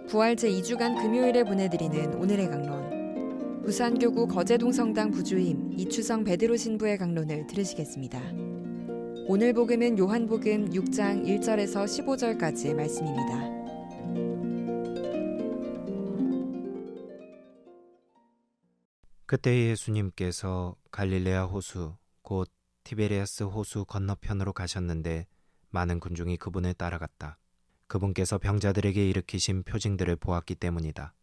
부활 제2주간 금요일에 보내드리는 오늘의 강론. 부산교구 거제동 성당 부주임 이추성 베드로 신부의 강론을 들으시겠습니다. 오늘 복음은 요한복음 6장 1절에서 15절까지의 말씀입니다. 그때 예수님께서 갈릴레아 호수 곧 티베리아스 호수 건너편으로 가셨는데 많은 군중이 그분을 따라갔다. 그분께서 병자들에게 일으키신 표징들을 보았기 때문이다.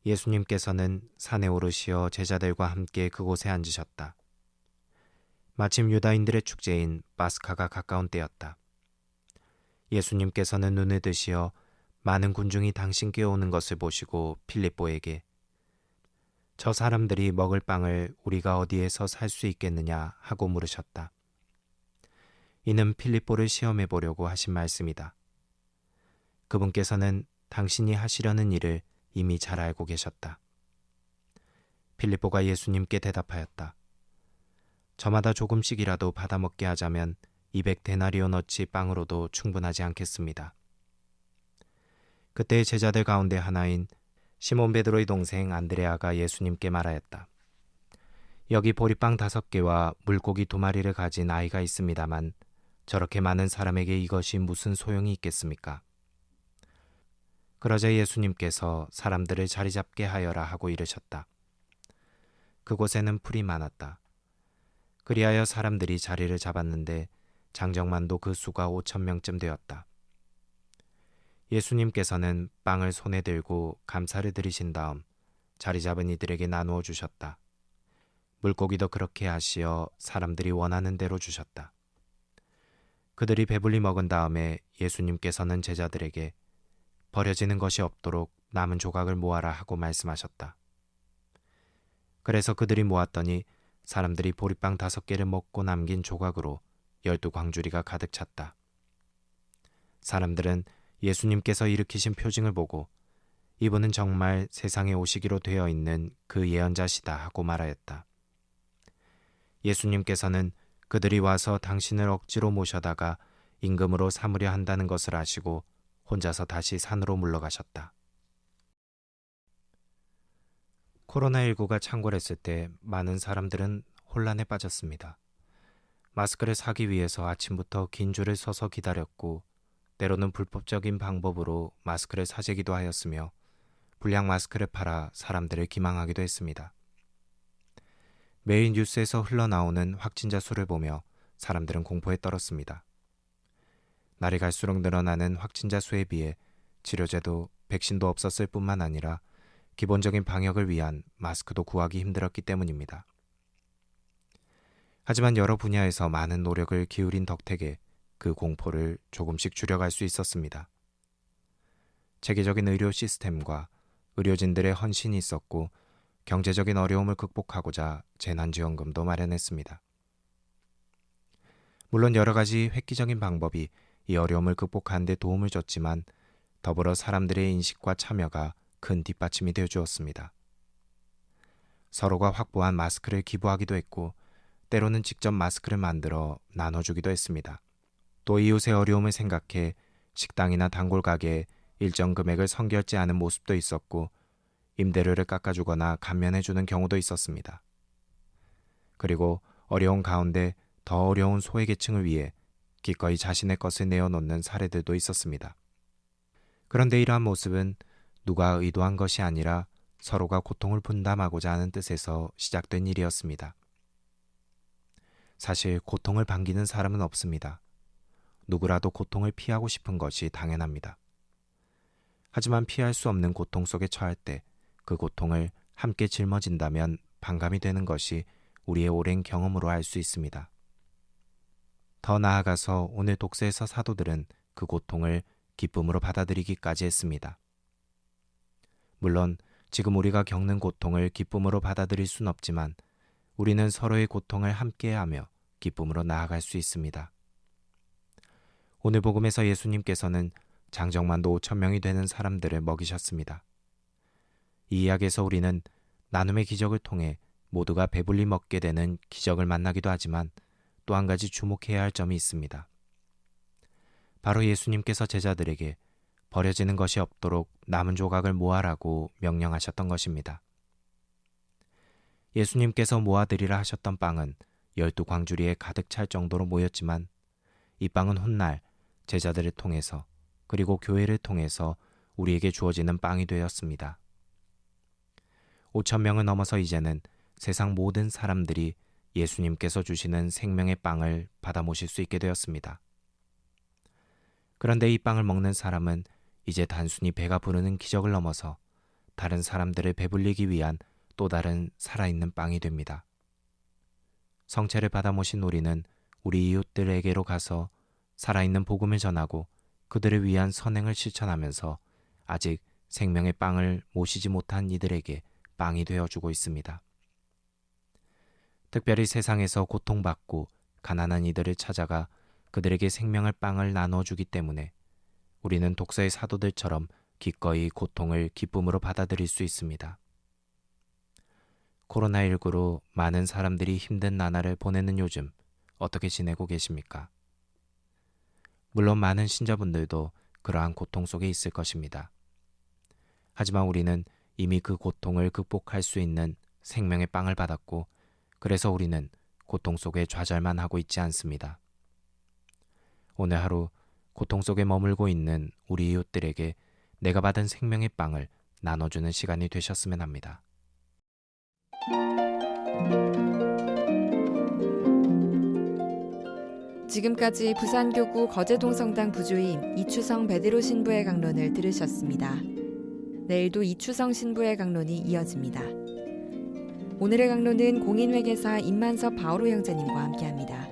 예수님께서는 산에 오르시어 제자들과 함께 그곳에 앉으셨다. 마침 유다인들의 축제인 파스카가 가까운 때였다. 예수님께서는 눈을 드시어 많은 군중이 당신께 오는 것을 보시고 빌립보에게 저 사람들이 먹을 빵을 우리가 어디에서 살 수 있겠느냐 하고 물으셨다. 이는 빌립보를 시험해 보려고 하신 말씀이다. 그분께서는 당신이 하시려는 일을 이미 잘 알고 계셨다. 빌립보가 예수님께 대답하였다. 저마다 조금씩이라도 받아먹게 하자면 200데나리온어치 빵으로도 충분하지 않겠습니다. 그때 제자들 가운데 하나인 시몬 베드로의 동생 안드레아가 예수님께 말하였다. 여기 보리빵 5개와 물고기 2마리를 가진 아이가 있습니다만 저렇게 많은 사람에게 이것이 무슨 소용이 있겠습니까? 그러자 예수님께서 사람들을 자리 잡게 하여라 하고 이르셨다. 그곳에는 풀이 많았다. 그리하여 사람들이 자리를 잡았는데 장정만도 그 수가 5,000명쯤 되었다. 예수님께서는 빵을 손에 들고 감사를 드리신 다음 자리 잡은 이들에게 나누어 주셨다. 물고기도 그렇게 하시어 사람들이 원하는 대로 주셨다. 그들이 배불리 먹은 다음에 예수님께서는 제자들에게 버려지는 것이 없도록 남은 조각을 모아라 하고 말씀하셨다. 그래서 그들이 모았더니 사람들이 보리빵 5개를 먹고 남긴 조각으로 12광주리가 가득 찼다. 사람들은 예수님께서 일으키신 표징을 보고 이분은 정말 세상에 오시기로 되어 있는 그 예언자시다 하고 말하였다. 예수님께서는 그들이 와서 당신을 억지로 모셔다가 임금으로 삼으려 한다는 것을 아시고 혼자서 다시 산으로 물러가셨다. 코로나19가 창궐했을 때 많은 사람들은 혼란에 빠졌습니다. 마스크를 사기 위해서 아침부터 긴 줄을 서서 기다렸고 때로는 불법적인 방법으로 마스크를 사재기도 하였으며 불량 마스크를 팔아 사람들을 기망하기도 했습니다. 매일 뉴스에서 흘러나오는 확진자 수를 보며 사람들은 공포에 떨었습니다. 날이 갈수록 늘어나는 확진자 수에 비해 치료제도, 백신도 없었을 뿐만 아니라 기본적인 방역을 위한 마스크도 구하기 힘들었기 때문입니다. 하지만 여러 분야에서 많은 노력을 기울인 덕택에 그 공포를 조금씩 줄여갈 수 있었습니다. 체계적인 의료 시스템과 의료진들의 헌신이 있었고 경제적인 어려움을 극복하고자 재난지원금도 마련했습니다. 물론 여러 가지 획기적인 방법이 이 어려움을 극복하는 데 도움을 줬지만 더불어 사람들의 인식과 참여가 큰 뒷받침이 되어 주었습니다. 서로가 확보한 마스크를 기부하기도 했고 때로는 직접 마스크를 만들어 나눠주기도 했습니다. 또 이웃의 어려움을 생각해 식당이나 단골 가게에 일정 금액을 선결제하는 모습도 있었고 임대료를 깎아주거나 감면해주는 경우도 있었습니다. 그리고 어려운 가운데 더 어려운 소외계층을 위해 기꺼이 자신의 것을 내어놓는 사례들도 있었습니다. 그런데 이러한 모습은 누가 의도한 것이 아니라 서로가 고통을 분담하고자 하는 뜻에서 시작된 일이었습니다. 사실 고통을 반기는 사람은 없습니다. 누구라도 고통을 피하고 싶은 것이 당연합니다. 하지만 피할 수 없는 고통 속에 처할 때 그 고통을 함께 짊어진다면 반감이 되는 것이 우리의 오랜 경험으로 알 수 있습니다. 더 나아가서 오늘 독서에서 사도들은 그 고통을 기쁨으로 받아들이기까지 했습니다. 물론 지금 우리가 겪는 고통을 기쁨으로 받아들일 순 없지만 우리는 서로의 고통을 함께하며 기쁨으로 나아갈 수 있습니다. 오늘 복음에서 예수님께서는 장정만도 5,000명이 되는 사람들을 먹이셨습니다. 이 이야기에서 우리는 나눔의 기적을 통해 모두가 배불리 먹게 되는 기적을 만나기도 하지만 또 한 가지 주목해야 할 점이 있습니다. 바로 예수님께서 제자들에게 버려지는 것이 없도록 남은 조각을 모아라고 명령하셨던 것입니다. 예수님께서 모아드리라 하셨던 빵은 12광주리에 가득 찰 정도로 모였지만 이 빵은 훗날 제자들을 통해서 그리고 교회를 통해서 우리에게 주어지는 빵이 되었습니다. 5,000명을 넘어서 이제는 세상 모든 사람들이 예수님께서 주시는 생명의 빵을 받아 모실 수 있게 되었습니다. 그런데 이 빵을 먹는 사람은 이제 단순히 배가 부르는 기적을 넘어서 다른 사람들을 배불리기 위한 또 다른 살아있는 빵이 됩니다. 성체를 받아 모신 우리는 우리 이웃들에게로 가서 살아있는 복음을 전하고 그들을 위한 선행을 실천하면서 아직 생명의 빵을 모시지 못한 이들에게 빵이 되어주고 있습니다. 특별히 세상에서 고통받고 가난한 이들을 찾아가 그들에게 생명의 빵을 나눠주기 때문에 우리는 독서의 사도들처럼 기꺼이 고통을 기쁨으로 받아들일 수 있습니다. 코로나19로 많은 사람들이 힘든 나날을 보내는 요즘 어떻게 지내고 계십니까? 물론 많은 신자분들도 그러한 고통 속에 있을 것입니다. 하지만 우리는 이미 그 고통을 극복할 수 있는 생명의 빵을 받았고 그래서 우리는 고통 속에 좌절만 하고 있지 않습니다. 오늘 하루 고통 속에 머물고 있는 우리 이웃들에게 내가 받은 생명의 빵을 나눠주는 시간이 되셨으면 합니다. 지금까지 부산교구 거제동 성당 부주임 이추성 베드로 신부의 강론을 들으셨습니다. 내일도 이추성 신부의 강론이 이어집니다. 오늘의 강론은 공인회계사 임만섭 바오로 형제님과 함께합니다.